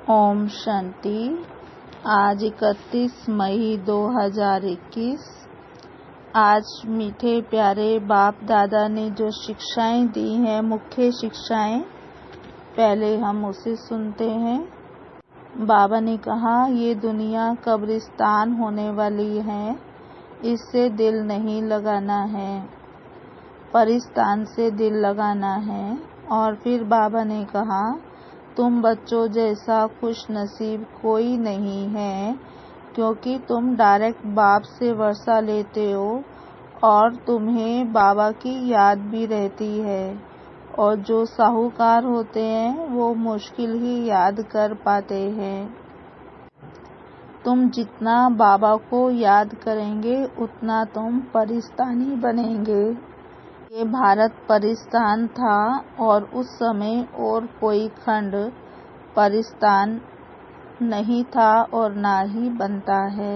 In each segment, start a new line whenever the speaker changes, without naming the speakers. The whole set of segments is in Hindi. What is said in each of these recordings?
ओम शांति। आज 31 मई 2021। आज मीठे प्यारे बाप दादा ने जो शिक्षाएं दी हैं, मुख्य शिक्षाएं, पहले हम उसे सुनते हैं। बाबा ने कहा, ये दुनिया कब्रिस्तान होने वाली है, इससे दिल नहीं लगाना है, परिस्तान से दिल लगाना है। और फिर बाबा ने कहा, तुम बच्चों जैसा खुश नसीब कोई नहीं है, क्योंकि तुम डायरेक्ट बाप से वर्षा लेते हो और तुम्हें बाबा की याद भी रहती है। और जो साहूकार होते हैं वो मुश्किल ही याद कर पाते हैं। तुम जितना बाबा को याद करेंगे उतना तुम परिस्तानी बनेंगे। ये भारत परिस्तान था और उस समय और कोई खंड परिस्तान नहीं था और ना ही बनता है।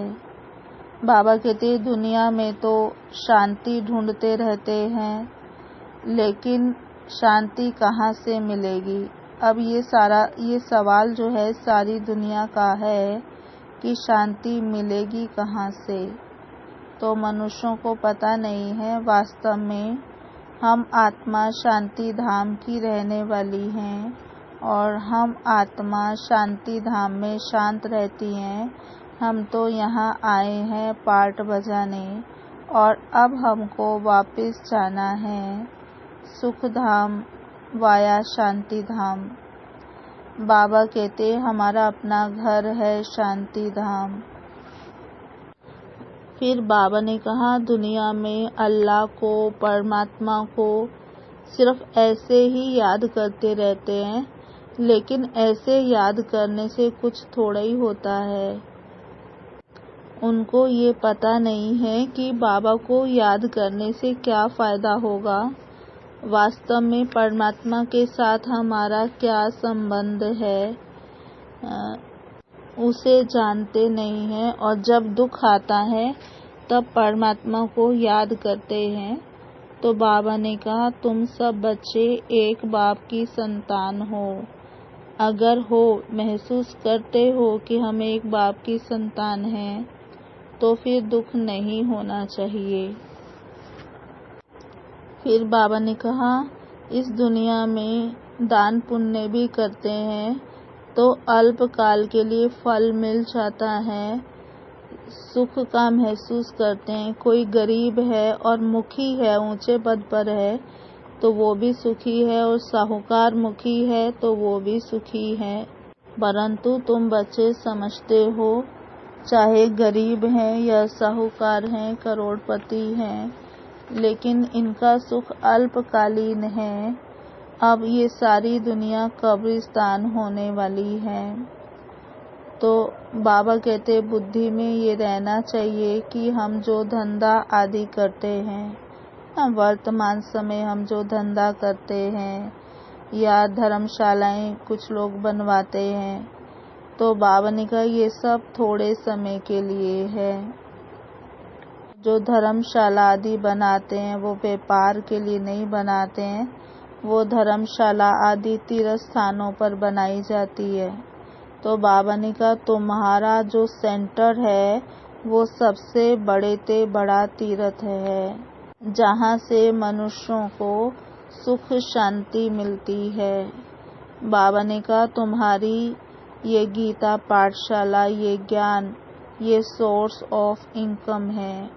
बाबा कहते दुनिया में तो शांति ढूंढते रहते हैं, लेकिन शांति कहाँ से मिलेगी। अब ये सवाल जो है सारी दुनिया का है कि शांति मिलेगी कहाँ से। तो मनुष्यों को पता नहीं है वास्तव में हम आत्मा शांति धाम की रहने वाली हैं और हम आत्मा शांति धाम में शांत रहती हैं। हम तो यहाँ आए हैं पार्ट बजाने और अब हमको वापस जाना है सुख धाम वाया शांति धाम। बाबा कहते हमारा अपना घर है शांति धाम। फिर बाबा ने कहा, दुनिया में अल्लाह को, परमात्मा को सिर्फ ऐसे ही याद करते रहते हैं, लेकिन ऐसे याद करने से कुछ थोड़ा ही होता है। उनको ये पता नहीं है कि बाबा को याद करने से क्या फ़ायदा होगा। वास्तव में परमात्मा के साथ हमारा क्या संबंध है उसे जानते नहीं हैं। और जब दुख आता है तब परमात्मा को याद करते हैं। तो बाबा ने कहा, तुम सब बच्चे एक बाप की संतान हो। अगर हो महसूस करते हो कि हम एक बाप की संतान हैं, तो फिर दुख नहीं होना चाहिए। फिर बाबा ने कहा, इस दुनिया में दान पुण्य भी करते हैं तो अल्पकाल के लिए फल मिल जाता है, सुख का महसूस करते हैं। कोई गरीब है और मुखी है, ऊंचे पद पर है, तो वो भी सुखी है, और साहूकार मुखी है तो वो भी सुखी है। परंतु तुम बच्चे समझते हो, चाहे गरीब हैं या साहूकार हैं, करोड़पति हैं, लेकिन इनका सुख अल्पकालीन है। अब ये सारी दुनिया कब्रिस्तान होने वाली है। तो बाबा कहते बुद्धि में ये रहना चाहिए कि हम जो धंधा आदि करते हैं, वर्तमान समय हम जो धंधा करते हैं या धर्मशालाएं कुछ लोग बनवाते हैं, तो बाबा ने कहा ये सब थोड़े समय के लिए है। जो धर्मशाला आदि बनाते हैं वो व्यापार के लिए नहीं बनाते हैं, वो धर्मशाला आदि तीर्थ स्थानों पर बनाई जाती है। तो बाबा ने कहा तुम्हारा जो सेंटर है वो सबसे बड़ा तीर्थ है, जहाँ से मनुष्यों को सुख शांति मिलती है। बाबा ने कहा तुम्हारी ये गीता पाठशाला, ये ज्ञान, ये सोर्स ऑफ इनकम है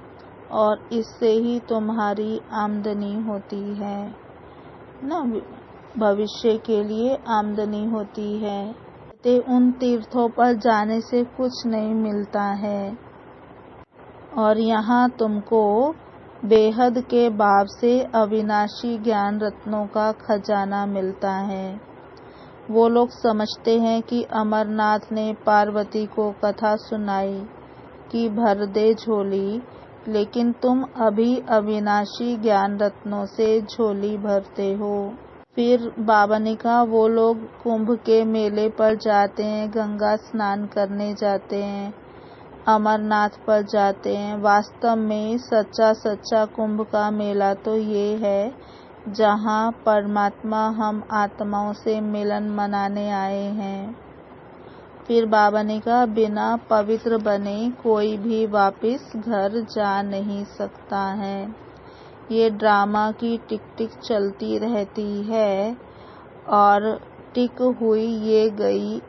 और इससे ही तुम्हारी आमदनी होती है ना, भविष्य के लिए आमदनी होती है। उन तीर्थों पर जाने से कुछ नहीं मिलता है और यहाँ तुमको बेहद के बाप से अविनाशी ज्ञान रत्नों का खजाना मिलता है। वो लोग समझते हैं कि अमरनाथ ने पार्वती को कथा सुनाई कि भर दे झोली, लेकिन तुम अभी अविनाशी ज्ञान रत्नों से झोली भरते हो। फिर बाबा ने कहा वो लोग कुंभ के मेले पर जाते हैं, गंगा स्नान करने जाते हैं, अमरनाथ पर जाते हैं। वास्तव में सच्चा कुंभ का मेला तो ये है जहाँ परमात्मा हम आत्माओं से मिलन मनाने आए हैं। फिर बाबा ने कहा, बिना पवित्र बने कोई भी वापस घर जा नहीं सकता है। ये ड्रामा की टिक टिक चलती रहती है और टिक हुई ये गई,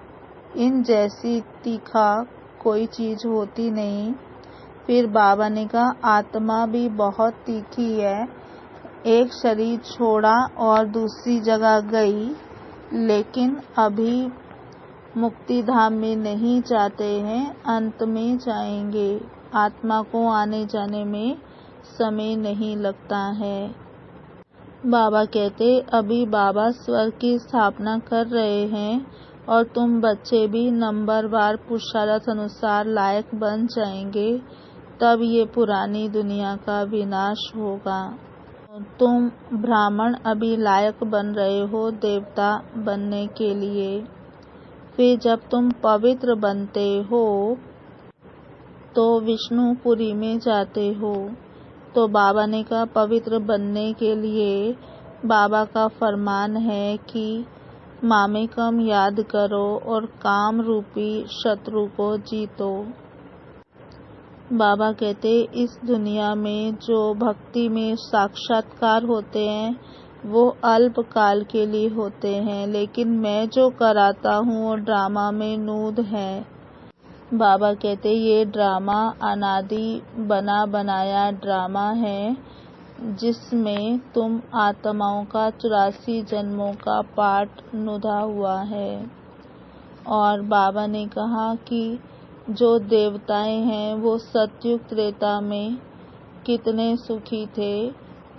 इन जैसी तीखा कोई चीज होती नहीं। फिर बाबा ने कहा, आत्मा भी बहुत तीखी है। एक शरीर छोड़ा और दूसरी जगह गई, लेकिन अभी मुक्ति धाम में नहीं जाते हैं, अंत में जाएंगे। आत्मा को आने जाने में समय नहीं लगता है। बाबा कहते, अभी बाबा स्वर्ग की स्थापना कर रहे हैं और तुम बच्चे भी नंबरवार पुरुषार्थ अनुसार लायक बन जाएंगे, तब ये पुरानी दुनिया का विनाश होगा। तुम ब्राह्मण अभी लायक बन रहे हो देवता बनने के लिए। फिर जब तुम पवित्र बनते हो तो विष्णुपुरी में जाते हो। तो बाबा ने कहा, पवित्र बनने के लिए बाबा का फरमान है कि मामेकम याद करो और काम रूपी शत्रु को जीतो। बाबा कहते, इस दुनिया में जो भक्ति में साक्षात्कार होते हैं वो अल्प काल के लिए होते हैं, लेकिन मैं जो कराता हूँ वो ड्रामा में नूद है। बाबा कहते, ये ड्रामा अनादि बना बनाया ड्रामा है, जिसमें तुम आत्माओं का 84 जन्मों का पाठ नुधा हुआ है। और बाबा ने कहा कि जो देवताएं हैं वो सतयुग त्रेता में कितने सुखी थे,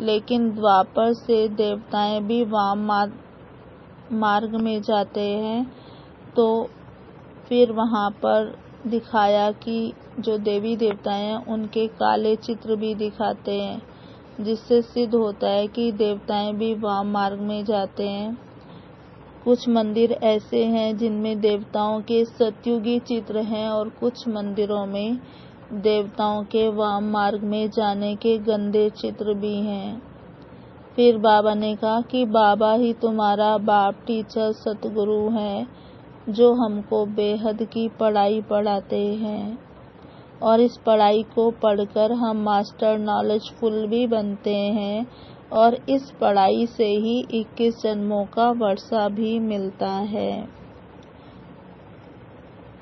लेकिन द्वापर से देवताएं भी वाम मार्ग में जाते हैं। तो फिर वहाँ पर दिखाया कि जो देवी देवताएं हैं उनके काले चित्र भी दिखाते हैं, जिससे सिद्ध होता है कि देवताएं भी वाम मार्ग में जाते हैं। कुछ मंदिर ऐसे हैं जिनमें देवताओं के सतयुगी चित्र हैं और कुछ मंदिरों में देवताओं के वाम मार्ग में जाने के गंदे चित्र भी हैं। फिर बाबा ने कहा कि बाबा ही तुम्हारा बाप टीचर सतगुरु है, जो हमको बेहद की पढ़ाई पढ़ाते हैं, और इस पढ़ाई को पढ़कर हम मास्टर नॉलेजफुल भी बनते हैं, और इस पढ़ाई से ही 21 जन्मों का वर्षा भी मिलता है।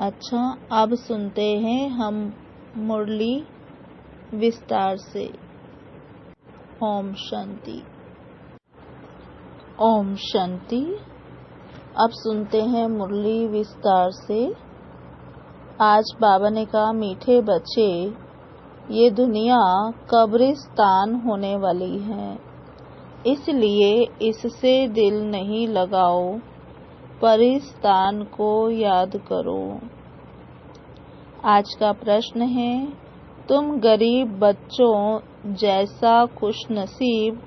अच्छा, अब सुनते हैं हम मुरली विस्तार से। ओम शांति। ओम शांति। अब सुनते हैं मुरली विस्तार से। आज बाबा ने कहा, मीठे बच्चे, ये दुनिया कब्रिस्तान होने वाली है, इसलिए इससे दिल नहीं लगाओ, परिस्तान को याद करो। आज का प्रश्न है, तुम गरीब बच्चों जैसा खुशनसीब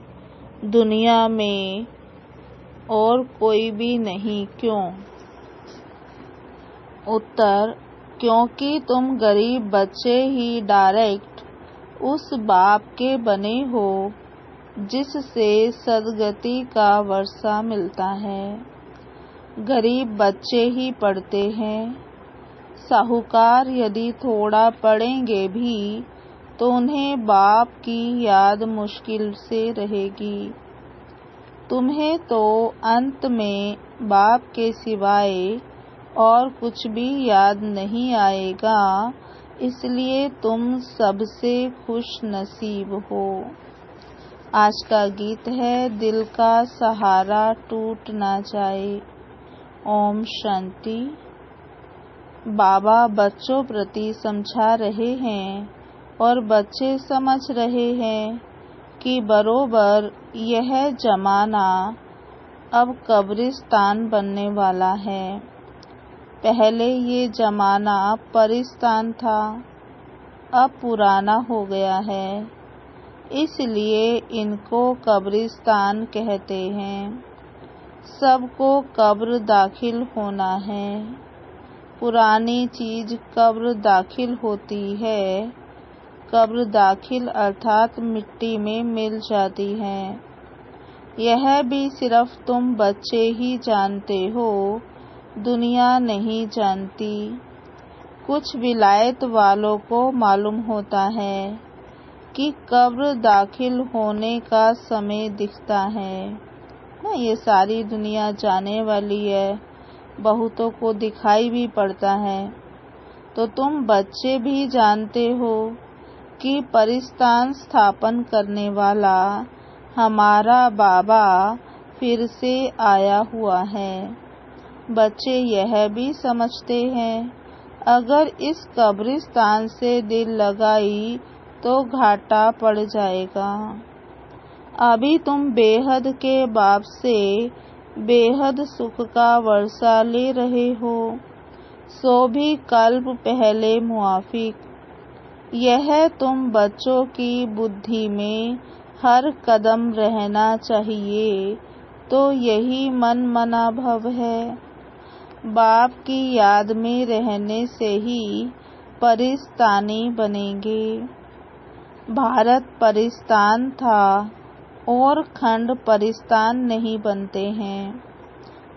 दुनिया में और कोई भी नहीं, क्यों? उत्तर, क्योंकि तुम गरीब बच्चे ही डायरेक्ट उस बाप के बने हो जिससे सदगति का वर्षा मिलता है। गरीब बच्चे ही पढ़ते हैं। साहूकार यदि थोड़ा पढ़ेंगे भी तो उन्हें बाप की याद मुश्किल से रहेगी। तुम्हें तो अंत में बाप के सिवाय और कुछ भी याद नहीं आएगा, इसलिए तुम सबसे खुश नसीब हो। आज का गीत है, दिल का सहारा टूट ना जाए। ओम शांति। बाबा बच्चों प्रति समझा रहे हैं और बच्चे समझ रहे हैं कि बरोबर यह जमाना अब कब्रिस्तान बनने वाला है। पहले ये जमाना परिस्तान था, अब पुराना हो गया है, इसलिए इनको कब्रिस्तान कहते हैं। सबको कब्र दाखिल होना है। पुरानी चीज कब्र दाखिल होती है। कब्र दाखिल अर्थात मिट्टी में मिल जाती है। यह भी सिर्फ तुम बच्चे ही जानते हो, दुनिया नहीं जानती। कुछ विलायत वालों को मालूम होता है कि कब्र दाखिल होने का समय दिखता है ना, ये सारी दुनिया जाने वाली है, बहुतों को दिखाई भी पड़ता है। तो तुम बच्चे भी जानते हो कि परिस्थान स्थापन करने वाला हमारा बाबा फिर से आया हुआ है। बच्चे यह भी समझते हैं अगर इस कब्रिस्तान से दिल लगाई तो घाटा पड़ जाएगा। अभी तुम बेहद के बाप से बेहद सुख का वर्षा ले रहे हो, सो भी कल्प पहले मुआफिक। यह तुम बच्चों की बुद्धि में हर कदम रहना चाहिए, तो यही मन मना भव है। बाप की याद में रहने से ही परिस्तानी बनेंगे। भारत परिस्तान था और खंड परिस्तान नहीं बनते हैं।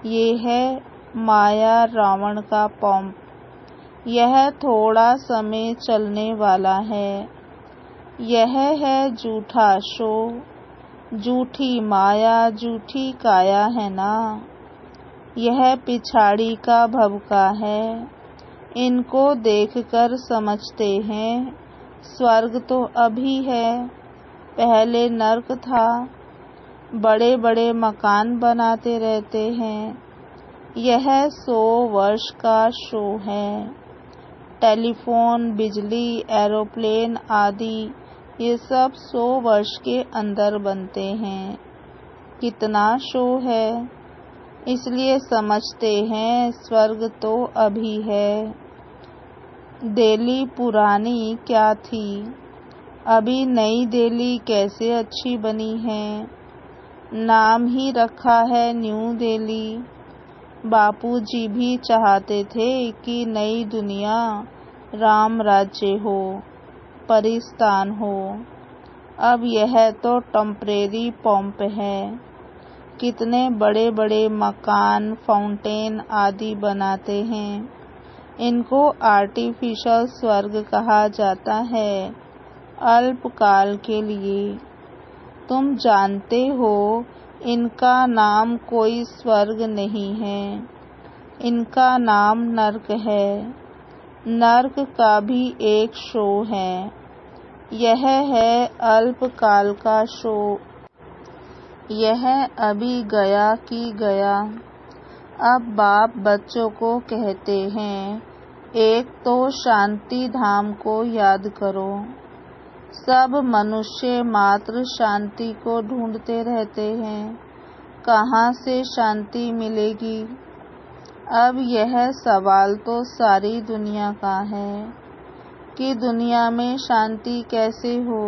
ये है माया रावण का पंप। यह थोड़ा समय चलने वाला है। यह है झूठा शो, झूठी माया, झूठी काया है ना। यह पिछाड़ी का भवका है। इनको देखकर समझते हैं स्वर्ग तो अभी है, पहले नर्क था। बड़े बड़े मकान बनाते रहते हैं। यह 100 वर्ष का शो है। टेलीफोन, बिजली, एरोप्लेन आदि ये सब 100 वर्ष के अंदर बनते हैं। कितना शो है, इसलिए समझते हैं स्वर्ग तो अभी है। दिल्ली पुरानी क्या थी, अभी नई दिल्ली कैसे अच्छी बनी है। नाम ही रखा है न्यू दिल्ली। बापूजी भी चाहते थे कि नई दुनिया राम राज्य हो, परिस्तान हो। अब यह तो टेम्परेरी पंप है। कितने बड़े बड़े मकान, फाउंटेन आदि बनाते हैं। इनको आर्टिफिशियल स्वर्ग कहा जाता है, अल्पकाल के लिए। तुम जानते हो इनका नाम कोई स्वर्ग नहीं है, इनका नाम नर्क है। नर्क का भी एक शो है। यह है अल्पकाल का शो। यह अभी गया कि गया। अब बाप बच्चों को कहते हैं, एक तो शांति धाम को याद करो। सब मनुष्य मात्र शांति को ढूंढते रहते हैं, कहाँ से शांति मिलेगी। अब यह सवाल तो सारी दुनिया का है कि दुनिया में शांति कैसे हो।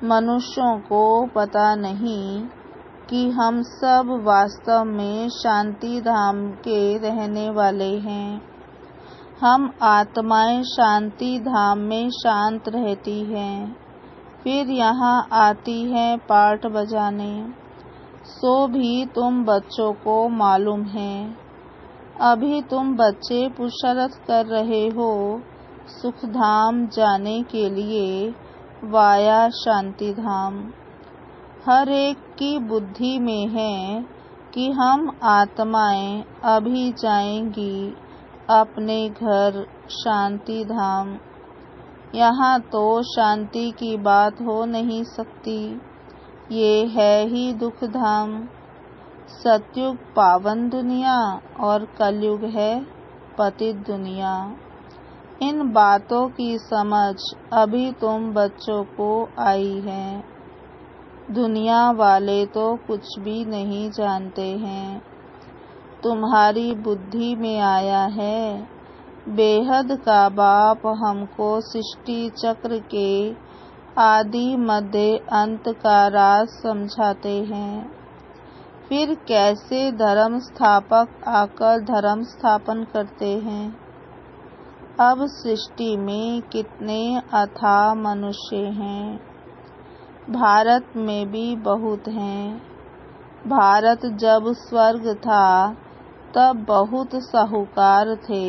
मनुष्यों को पता नहीं कि हम सब वास्तव में शांति धाम के रहने वाले हैं। हम आत्माएं शांति धाम में शांत रहती हैं, फिर यहाँ आती हैं पाठ बजाने। सो भी तुम बच्चों को मालूम है। अभी तुम बच्चे पुरुषार्थ कर रहे हो सुखधाम जाने के लिए वाया शांति धाम। हर एक की बुद्धि में है कि हम आत्माएं अभी जाएंगी अपने घर शांति धाम। यहाँ तो शांति की बात हो नहीं सकती, ये है ही दुख धाम। सतयुग पावन दुनिया और कलयुग है पतित दुनिया। इन बातों की समझ अभी तुम बच्चों को आई है। दुनिया वाले तो कुछ भी नहीं जानते हैं। तुम्हारी बुद्धि में आया है। बेहद का बाप हमको सृष्टि चक्र के आदि मध्य अंत का राज समझाते हैं। फिर कैसे धर्म स्थापक आकर धर्म स्थापन करते हैं। अब सृष्टि में कितने अथाह मनुष्य हैं। भारत में भी बहुत हैं। भारत जब स्वर्ग था तब बहुत साहूकार थे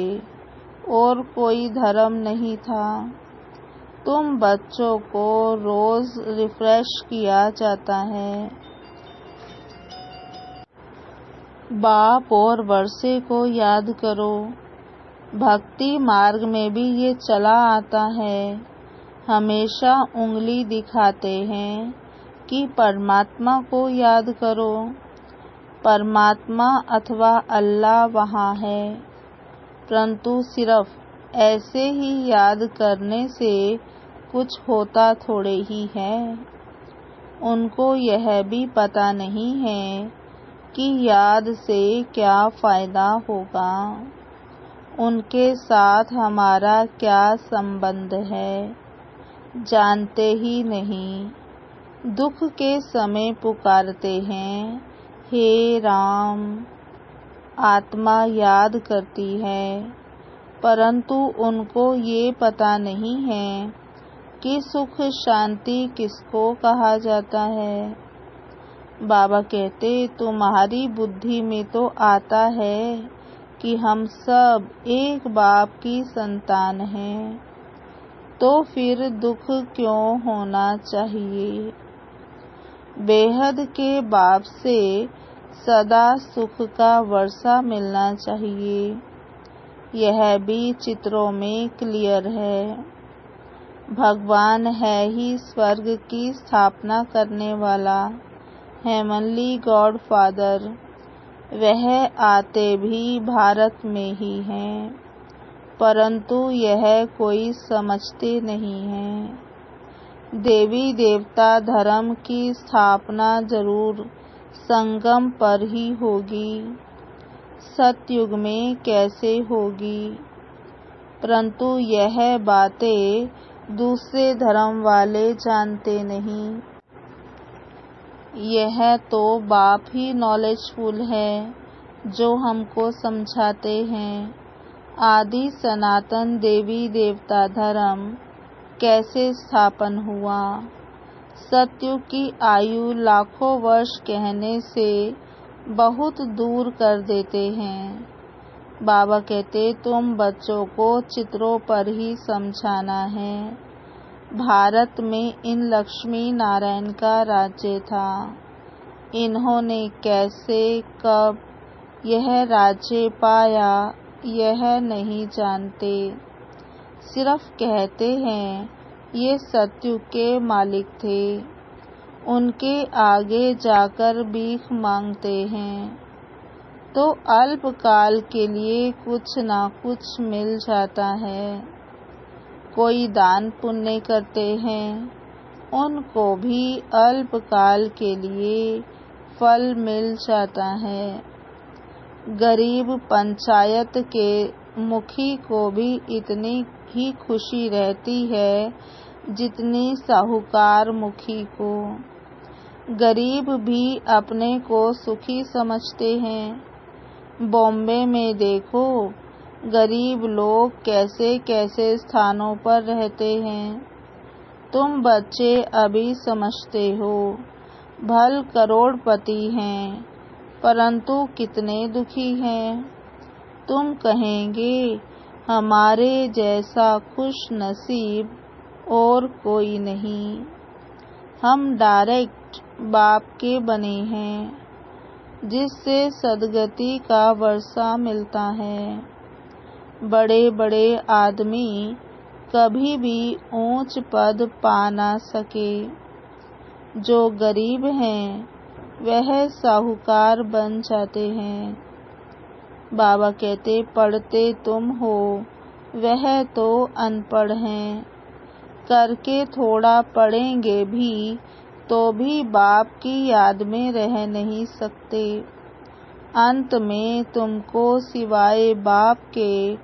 और कोई धर्म नहीं था। तुम बच्चों को रोज रिफ्रेश किया जाता है। बाप और वर्षे को याद करो। भक्ति मार्ग में भी ये चला आता है। हमेशा उंगली दिखाते हैं कि परमात्मा को याद करो। परमात्मा अथवा अल्लाह वहाँ है, परंतु सिर्फ ऐसे ही याद करने से कुछ होता थोड़े ही है। उनको यह भी पता नहीं है कि याद से क्या फायदा होगा। उनके साथ हमारा क्या संबंध है, जानते ही नहीं। दुख के समय पुकारते हैं, हे राम। आत्मा याद करती है, परंतु उनको ये पता नहीं है कि सुख शांति किसको कहा जाता है। बाबा कहते, तुम्हारी बुद्धि में तो आता है कि हम सब एक बाप की संतान हैं, तो फिर दुख क्यों होना चाहिए। बेहद के बाप से सदा सुख का वर्षा मिलना चाहिए। यह भी चित्रों में क्लियर है। भगवान है ही स्वर्ग की स्थापना करने वाला, हेमनली गॉड फादर। वह आते भी भारत में ही हैं, परंतु यह कोई समझते नहीं है। देवी देवता धर्म की स्थापना जरूर संगम पर ही होगी, सतयुग में कैसे होगी। परंतु यह बातें दूसरे धर्म वाले जानते नहीं। यह तो बाप ही नॉलेजफुल है जो हमको समझाते हैं। आदि सनातन देवी देवता धर्म कैसे स्थापन हुआ। सतयुग की आयु लाखों वर्ष कहने से बहुत दूर कर देते हैं। बाबा कहते, तुम बच्चों को चित्रों पर ही समझाना है। भारत में इन लक्ष्मी नारायण का राज्य था। इन्होंने कैसे कब यह राज्य पाया यह नहीं जानते, सिर्फ कहते हैं ये सतयुग के मालिक थे। उनके आगे जाकर भीख मांगते हैं तो अल्पकाल के लिए कुछ ना कुछ मिल जाता है। कोई दान पुण्य करते हैं, उनको भी अल्पकाल के लिए फल मिल जाता है। गरीब पंचायत के मुखी को भी इतनी ही खुशी रहती है जितनी साहूकार मुखी को। गरीब भी अपने को सुखी समझते हैं। बॉम्बे में देखो, गरीब लोग कैसे कैसे स्थानों पर रहते हैं। तुम बच्चे अभी समझते हो, भल करोड़पति हैं, परंतु कितने दुखी हैं। तुम कहेंगे हमारे जैसा खुश नसीब और कोई नहीं। हम डायरेक्ट बाप के बने हैं, जिससे सदगति का वर्षा मिलता है। बड़े बड़े आदमी कभी भी ऊंच पद पा ना सके। जो गरीब हैं वह साहूकार बन जाते हैं। बाबा कहते, पढ़ते तुम हो, वह तो अनपढ़ हैं। करके थोड़ा पढ़ेंगे भी तो भी बाप की याद में रह नहीं सकते। अंत में तुमको सिवाय बाप के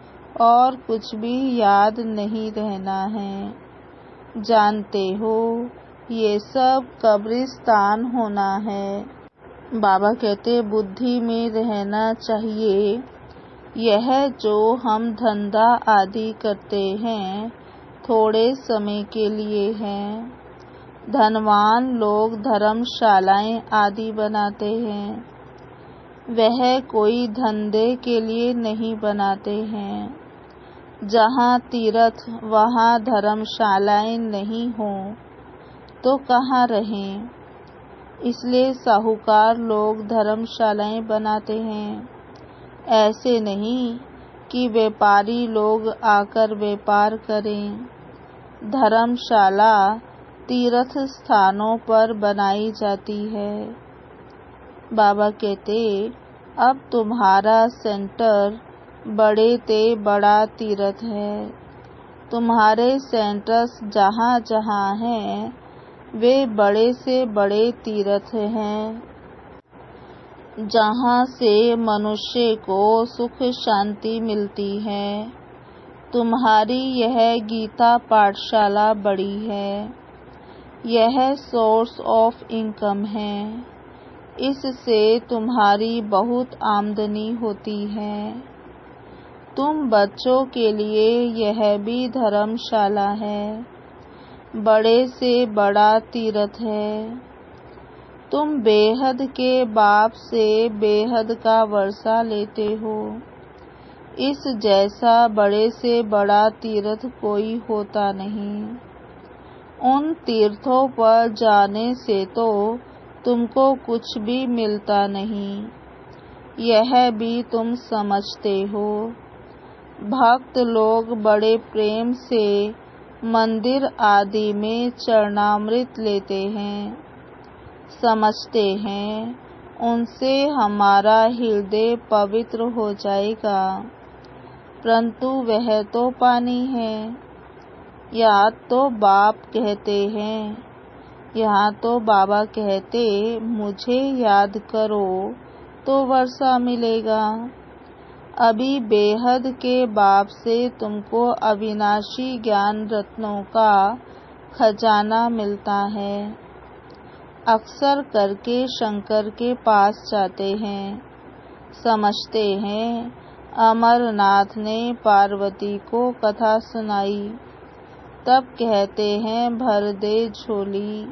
और कुछ भी याद नहीं रहना है। जानते हो, ये सब कब्रिस्तान होना है। बाबा कहते, बुद्धि में रहना चाहिए। यह जो हम धंधा आदि करते हैं थोड़े समय के लिए है। धनवान लोग धर्मशालाएं आदि बनाते हैं। वह कोई धंधे के लिए नहीं बनाते हैं। जहाँ तीर्थ वहाँ धर्मशालाएं नहीं हों तो कहाँ रहें। इसलिए साहूकार लोग धर्मशालाएं बनाते हैं। ऐसे नहीं कि व्यापारी लोग आकर व्यापार करें। धर्मशाला तीर्थ स्थानों पर बनाई जाती है। बाबा कहते, अब तुम्हारा सेंटर बड़े ते बड़ा तीर्थ है। तुम्हारे सेंटर्स जहाँ जहाँ हैं वे बड़े से बड़े तीर्थ हैं, जहाँ से मनुष्य को सुख शांति मिलती है। तुम्हारी यह गीता पाठशाला बड़ी है। यह सोर्स ऑफ इनकम है। इससे तुम्हारी बहुत आमदनी होती है। तुम बच्चों के लिए यह भी धर्मशाला है। बड़े से बड़ा तीर्थ है। तुम बेहद के बाप से बेहद का वर्षा लेते हो। इस जैसा बड़े से बड़ा तीर्थ कोई होता नहीं। उन तीर्थों पर जाने से तो तुमको कुछ भी मिलता नहीं। यह भी तुम समझते हो। भक्त लोग बड़े प्रेम से मंदिर आदि में चरणामृत लेते हैं। समझते हैं उनसे हमारा हृदय पवित्र हो जाएगा, परंतु वह तो पानी है। या तो बाप कहते हैं, यहाँ तो बाबा कहते मुझे याद करो तो वर्षा मिलेगा। अभी बेहद के बाप से तुमको अविनाशी ज्ञान रत्नों का खजाना मिलता है। अक्सर करके शंकर के पास जाते हैं। समझते हैं अमरनाथ ने पार्वती को कथा सुनाई। तब कहते हैं भर दे झोली।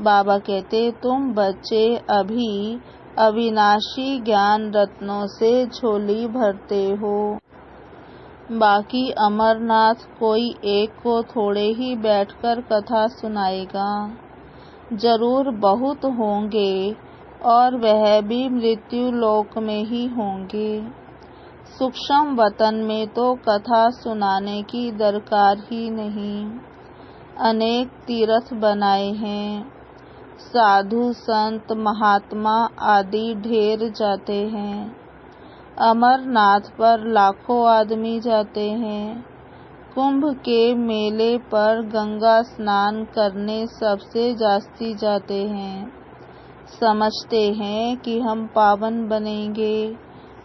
बाबा कहते तुम बच्चे अभी अविनाशी ज्ञान रत्नों से झोली भरते हो। बाकी अमरनाथ कोई एक को थोड़े ही बैठकर कथा सुनाएगा। जरूर बहुत होंगे और वह भी मृत्यु लोक में ही होंगे। सूक्ष्म वतन में तो कथा सुनाने की दरकार ही नहीं। अनेक तीर्थ बनाए हैं। साधु संत महात्मा आदि ढेर जाते हैं। अमरनाथ पर लाखों आदमी जाते हैं। कुंभ के मेले पर गंगा स्नान करने सबसे जास्ती जाते हैं। समझते हैं कि हम पावन बनेंगे।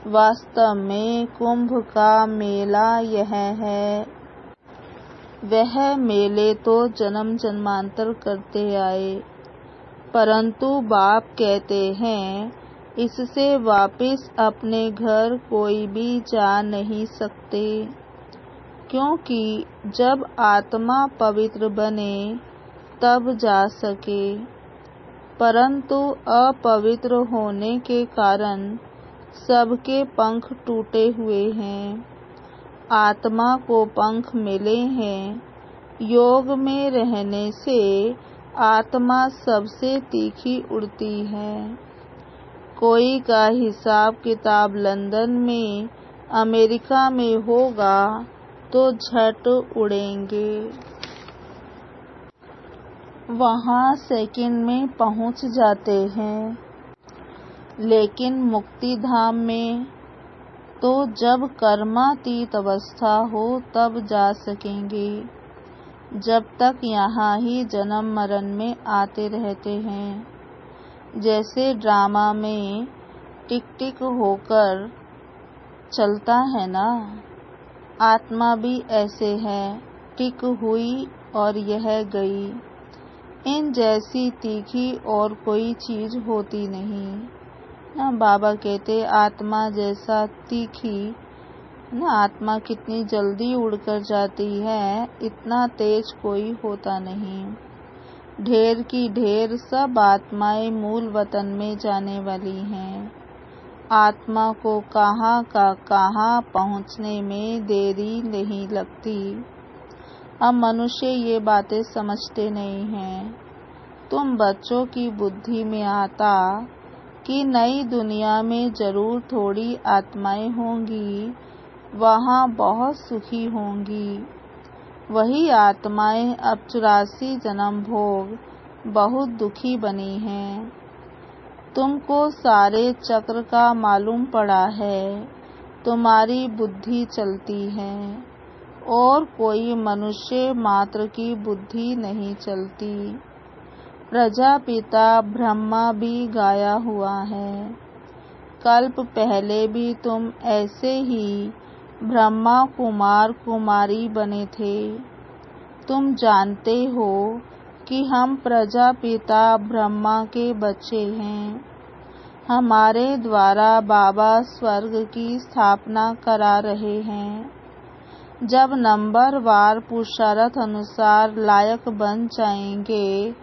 वास्तव में कुंभ का मेला यह है। वह मेले तो जन्म जन्मांतर करते आए, परंतु बाप कहते हैं इससे वापस अपने घर कोई भी जा नहीं सकते, क्योंकि जब आत्मा पवित्र बने तब जा सके। परंतु अपवित्र होने के कारण सबके पंख टूटे हुए हैं। आत्मा को पंख मिले हैं। योग में रहने से आत्मा सबसे तीखी उड़ती है। कोई का हिसाब किताब लंदन में, अमेरिका में होगा तो झट उड़ेंगे। वहाँ सेकंड में पहुँच जाते हैं। लेकिन मुक्ति धाम में तो जब कर्मातीत अवस्था हो तब जा सकेंगे। जब तक यहाँ ही जन्म मरण में आते रहते हैं। जैसे ड्रामा में टिक टिक होकर चलता है ना, आत्मा भी ऐसे है, टिक हुई और यह गई। इन जैसी तीखी और कोई चीज होती नहीं ना। बाबा कहते आत्मा जैसा तीखी ना, आत्मा कितनी जल्दी उड़कर जाती है, इतना तेज कोई होता नहीं। ढेर की ढेर सब आत्माएं मूल वतन में जाने वाली हैं। आत्मा को कहाँ का कहाँ पहुँचने में देरी नहीं लगती। अब मनुष्य ये बातें समझते नहीं हैं। तुम बच्चों की बुद्धि में आता कि नई दुनिया में जरूर थोड़ी आत्माएं होंगी, वहाँ बहुत सुखी होंगी। वही आत्माएं अब 84 जन्म भोग बहुत दुखी बनी हैं। तुमको सारे चक्र का मालूम पड़ा है, तुम्हारी बुद्धि चलती है और कोई मनुष्य मात्र की बुद्धि नहीं चलती। प्रजापिता ब्रह्मा भी गाया हुआ है। कल्प पहले भी तुम ऐसे ही ब्रह्मा कुमार कुमारी बने थे। तुम जानते हो कि हम प्रजापिता ब्रह्मा के बच्चे हैं। हमारे द्वारा बाबा स्वर्ग की स्थापना करा रहे हैं। जब नंबरवार पुरुषार्थ अनुसार लायक बन जाएंगे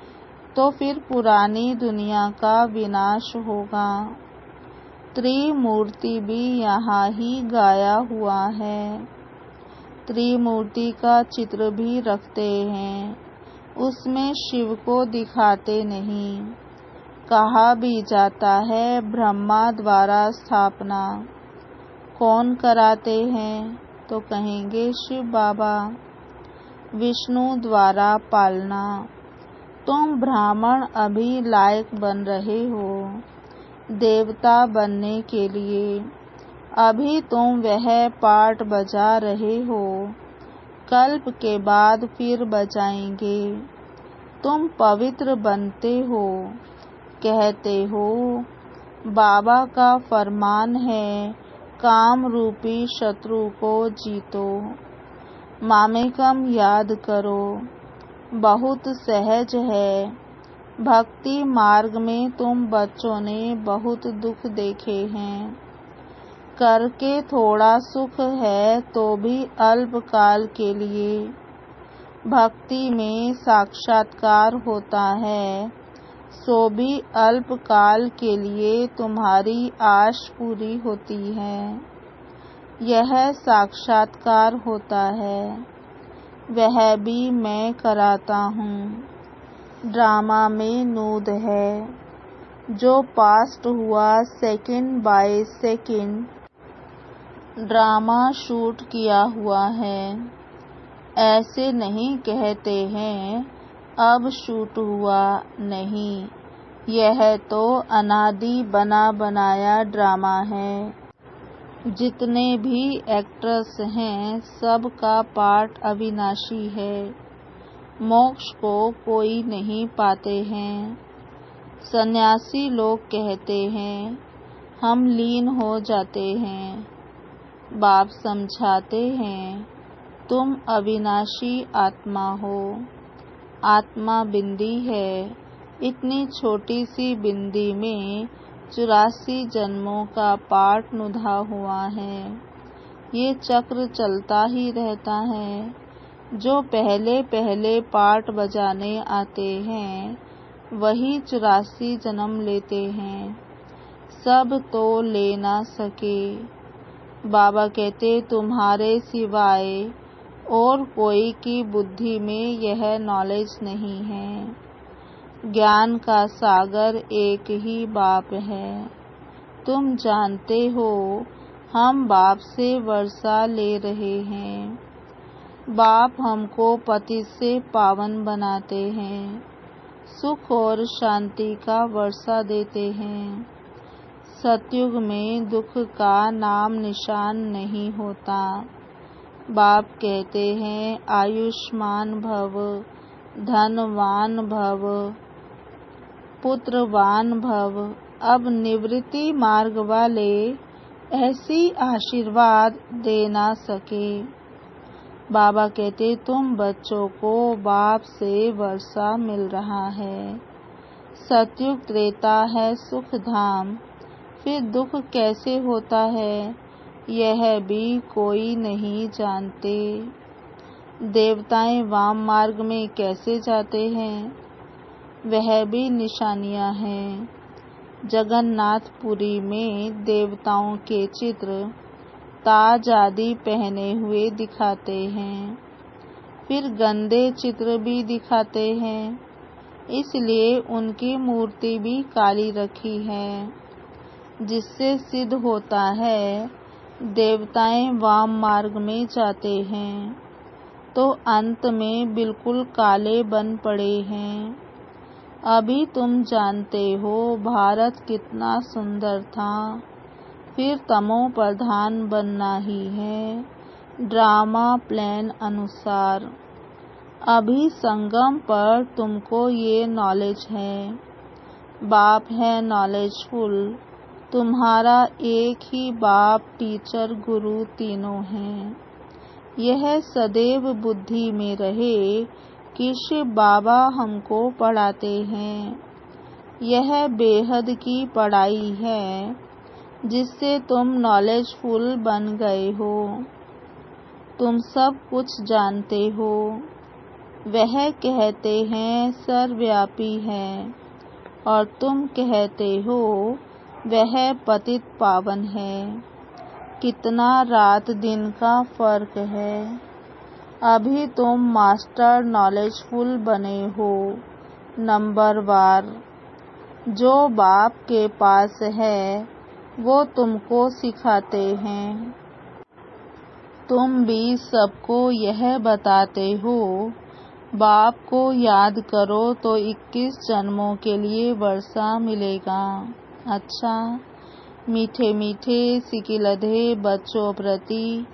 तो फिर पुरानी दुनिया का विनाश होगा। त्रिमूर्ति भी यहाँ ही गाया हुआ है। त्रिमूर्ति का चित्र भी रखते हैं, उसमें शिव को दिखाते नहीं। कहा भी जाता है ब्रह्मा द्वारा स्थापना। कौन कराते हैं तो कहेंगे शिव बाबा। विष्णु द्वारा पालना। तुम ब्राह्मण अभी लायक बन रहे हो देवता बनने के लिए। अभी तुम वह पाठ बजा रहे हो, कल्प के बाद फिर बजाएंगे। तुम पवित्र बनते हो, कहते हो बाबा का फरमान है काम रूपी शत्रु को जीतो। मामेकम याद करो, बहुत सहज है। भक्ति मार्ग में तुम बच्चों ने बहुत दुख देखे हैं। करके थोड़ा सुख है तो भी अल्पकाल के लिए। भक्ति में साक्षात्कार होता है सो भी अल्पकाल के लिए तुम्हारी आश पूरी होती है। यह साक्षात्कार होता है, वह भी मैं कराता हूँ। ड्रामा में नूद है, जो पास्ट हुआ second by second drama shoot किया हुआ है। ऐसे नहीं कहते हैं अब शूट हुआ, नहीं, यह तो अनादि बना बनाया ड्रामा है। जितने भी एक्ट्रेस हैं सबका पार्ट अविनाशी है। मोक्ष को कोई नहीं पाते हैं। सन्यासी लोग कहते हैं हम लीन हो जाते हैं। बाप समझाते हैं तुम अविनाशी आत्मा हो। आत्मा बिंदी है, इतनी छोटी सी बिंदी में 84 जन्मों का पाठ नुधा हुआ है। ये चक्र चलता ही रहता है। जो पहले पहले पाठ बजाने आते हैं वही 84 जन्म लेते हैं। सब तो ले ना सके। बाबा कहते तुम्हारे सिवाय और कोई की बुद्धि में यह नॉलेज नहीं है। ज्ञान का सागर एक ही बाप है। तुम जानते हो हम बाप से वर्षा ले रहे हैं। बाप हमको पतित से पावन बनाते हैं, सुख और शांति का वर्षा देते हैं। सतयुग में दुख का नाम निशान नहीं होता। बाप कहते हैं आयुष्मान भव, धनवान भव, पुत्रवान भव। अब निवृत्ति मार्ग वाले ऐसी आशीर्वाद दे ना सके। बाबा कहते तुम बच्चों को बाप से वर्षा मिल रहा है। सतयुग त्रेता है सुख धाम, फिर दुख कैसे होता है यह भी कोई नहीं जानते। देवताएं वाम मार्ग में कैसे जाते हैं वह भी निशानियां हैं। जगन्नाथपुरी में देवताओं के चित्र ताज आदि पहने हुए दिखाते हैं। फिर गंदे चित्र भी दिखाते हैं, इसलिए उनकी मूर्ति भी काली रखी है, जिससे सिद्ध होता है देवताएं वाम मार्ग में जाते हैं तो अंत में बिल्कुल काले बन पड़े हैं। अभी तुम जानते हो भारत कितना सुंदर था, फिर तमो प्रधान बनना ही है ड्रामा प्लान अनुसार। अभी संगम पर तुमको ये नॉलेज है। बाप है नॉलेजफुल, तुम्हारा एक ही बाप टीचर गुरु तीनों हैं। यह सदैव बुद्धि में रहे कि शिव बाबा हमको पढ़ाते हैं। यह बेहद की पढ़ाई है जिससे तुम नॉलेजफुल बन गए हो। तुम सब कुछ जानते हो। वह कहते हैं सर्वव्यापी है और तुम कहते हो वह पतित पावन है। कितना रात दिन का फर्क है। अभी तुम मास्टर नॉलेजफुल बने हो नंबरवार। जो बाप के पास है वो तुमको सिखाते हैं। तुम भी सबको यह बताते हो बाप को याद करो तो 21 जन्मों के लिए वर्षा मिलेगा। अच्छा, मीठे मीठे सिकिलधे बच्चों प्रति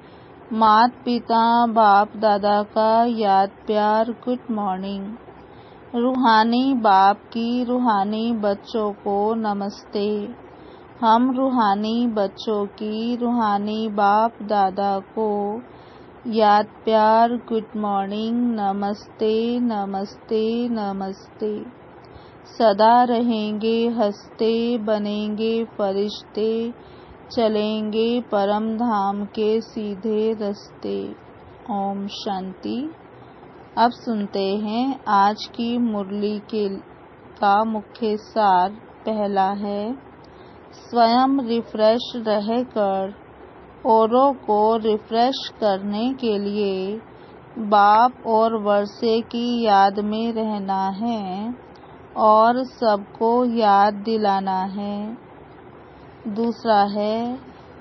मात पिता बाप दादा का याद प्यार गुड मॉर्निंग। रूहानी बाप की रूहानी बच्चों को नमस्ते। हम रूहानी बच्चों की रूहानी बाप दादा को याद प्यार गुड मॉर्निंग नमस्ते नमस्ते नमस्ते। सदा रहेंगे हंसते, बनेंगे फरिश्ते, चलेंगे परम धाम के सीधे रास्ते। ओम शांति। अब सुनते हैं आज की मुरली का मुख्य सार। पहला है, स्वयं रिफ्रेश रहकर औरों को रिफ्रेश करने के लिए बाप और वर्षे की याद में रहना है और सबको याद दिलाना है। दूसरा है,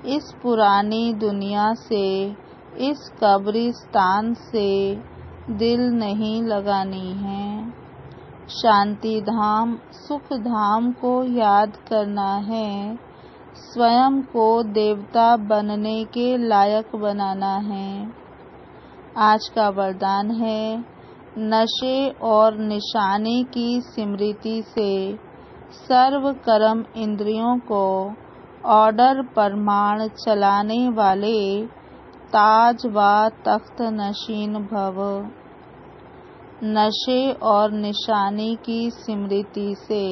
इस पुरानी दुनिया से, इस कब्रिस्तान से दिल नहीं लगानी है। शांति धाम सुख धाम को याद करना है। स्वयं को देवता बनने के लायक बनाना है। आज का वरदान है, नशे और निशाने की स्मृति से सर्व कर्म इंद्रियों को ऑर्डर प्रमाण चलाने वाले ताज व तख्त नशीन भव। नशे और निशानी की स्मृति से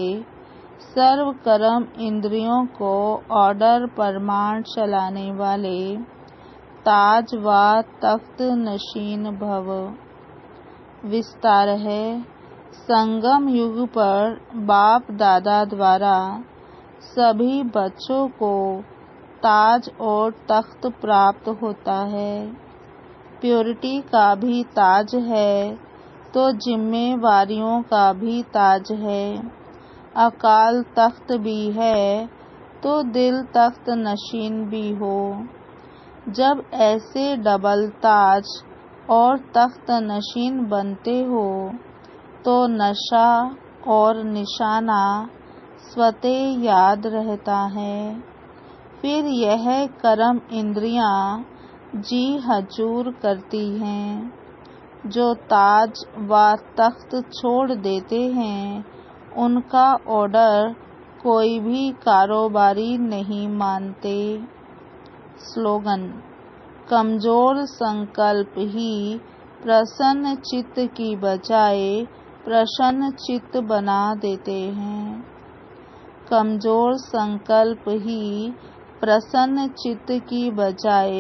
सर्व कर्म इंद्रियों को ऑर्डर प्रमाण चलाने वाले ताज व तख्त नशीन भव। विस्तार है, संगम युग पर बाप दादा द्वारा सभी बच्चों को ताज और तख्त प्राप्त होता है। प्योरिटी का भी ताज है तो जिम्मेवारियों का भी ताज है। अकाल तख्त भी है तो दिल तख्त नशीन भी हो। जब ऐसे डबल ताज और तख्त नशीन बनते हो तो नशा और निशाना स्वतः याद रहता है। फिर यह कर्म इंद्रियां जी हजूर करती हैं। जो ताज व तख्त छोड़ देते हैं उनका ऑर्डर कोई भी कारोबारी नहीं मानते। स्लोगन, कमजोर संकल्प ही प्रसन्न चित्त की बजाय प्रसन्न चित्त बना देते हैं। कमजोर संकल्प ही प्रसन्न चित्त की बजाय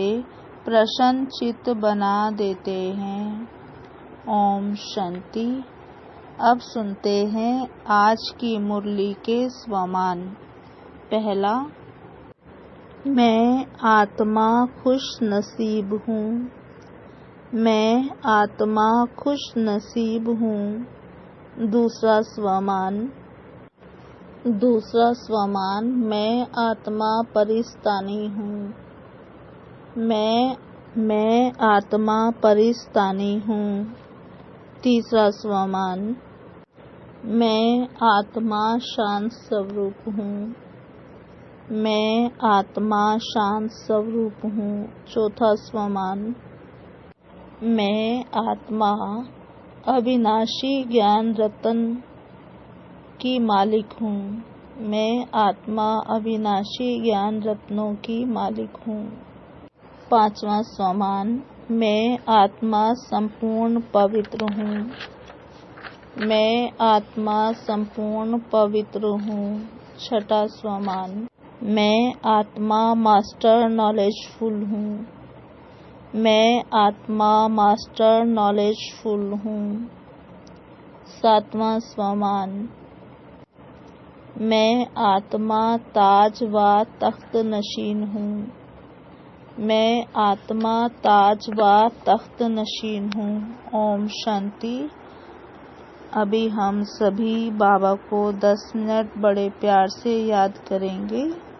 प्रसन्न चित्त बना देते हैं। ओम शांति। अब सुनते हैं आज की मुरली के स्वमान। पहला, मैं आत्मा खुश नसीब हूँ। मैं आत्मा खुश नसीब हूँ। दूसरा स्वमान, मैं आत्मा परिस्तानी हूँ। मैं आत्मा परिस्तानी हूँ। तीसरा स्वमान, मैं आत्मा शांत स्वरूप हूँ। मैं आत्मा शांत स्वरूप हूँ। चौथा स्वमान, मैं आत्मा अविनाशी ज्ञान रत्न की मालिक हूँ। मैं आत्मा अविनाशी ज्ञान रत्नों की मालिक हूँ। पांचवा स्वमान, मैं आत्मा संपूर्ण पवित्र हूँ। मैं आत्मा संपूर्ण पवित्र हूँ। छठा स्वमान, मैं आत्मा मास्टर नॉलेजफुल हूँ। मैं आत्मा मास्टर नॉलेजफुल हूँ। सातवां स्वमान, मैं आत्मा ताज व तख्त नशीन हूँ। मैं आत्मा ताज व तख्त नशीन हूँ। ओम शांति। अभी हम सभी बाबा को 10 मिनट बड़े प्यार से याद करेंगे।